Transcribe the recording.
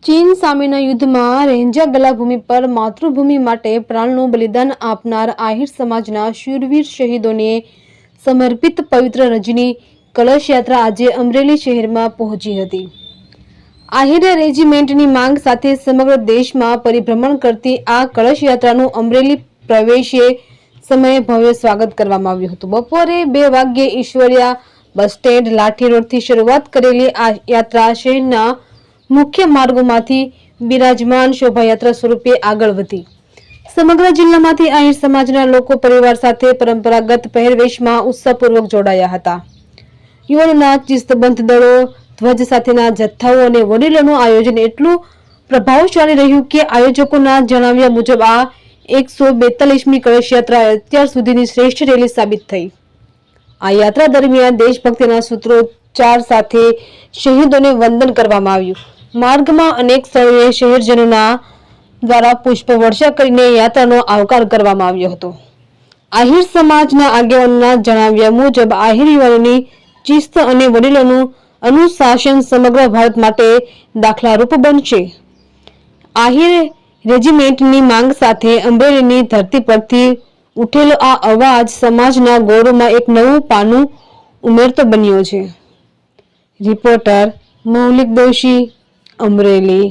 ચીન સામેના યુદ્ધમાં રેંજા ગલાભૂમિ પર માતૃભૂમિ માટે પ્રાણનું બલિદાન આપનાર આહિર સમાજના શૂરવીર શહીદોને સમર્પિત પવિત્ર રજની કળશ યાત્રા આજે અમરેલી શહેરમાં પહોંચી હતી। આહિર રેજિમેન્ટની માંગ સાથે સમગ્ર દેશમાં પરિભ્રમણ કરતી આ કળશ યાત્રાનું અમરેલી પ્રવેશે સમયે ભવ્ય સ્વાગત કરવામાં આવ્યું હતું। બપોરે 2 વાગ્યે ઈશ્વરિયા બસ સ્ટેન્ડ લાઠી રોડથી શરૂઆત કરેલી આ યાત્રા શહેરના મુખ્ય માર્ગોમાંથી બિરાજમાન શોભાયાત્રા સ્વરૂપે આગળ વધી સમગ્ર જિલ્લામાંથી આહિર સમાજના લોકો પરિવાર સાથે પરંપરાગત પહેરવેશમાં ઉત્સાહપૂર્વક જોડાયા હતા। યુવાનોના ચિસ્તબંધ દળો, ધ્વજ સાથેના જથ્થાઓ અને વડીલોનું આયોજન એટલું પ્રભાવશાળી રહ્યું કે આયોજકોના જણાવ્યા મુજબ આ 142મી કળશ યાત્રા અત્યાર સુધીની શ્રેષ્ઠ રેલી સાબિત થઈ। આ યાત્રા દરમિયાન દેશભક્તિના સૂત્રોચ્ચાર સાથે શહીદોને વંદન કરવામાં આવ્યું। માર્ગમાં અનેક સ્થળોએ શહેરજનોના દ્વારા પુષ્પ વર્ષા કરીને યાત્રાનો આવકાર કરવામાં આવ્યો હતો। આહિર સમાજના આગેવાનોના જણાવ્યા મુજબ આહિર યુવાનોની ચિસ્ત અને વડીલોનું અનુશાસન સમગ્ર ભારત માટે દાખલારૂપ બનશે। આહિર રેજિમેન્ટની માંગ સાથે અમરેલીની ધરતી પરથી ઉઠેલો આ અવાજ સમાજના ગૌરવમાં એક નવું પાનું ઉમેરતો બન્યો છે। રિપોર્ટર મૌલિક દોશી, અમરેલી।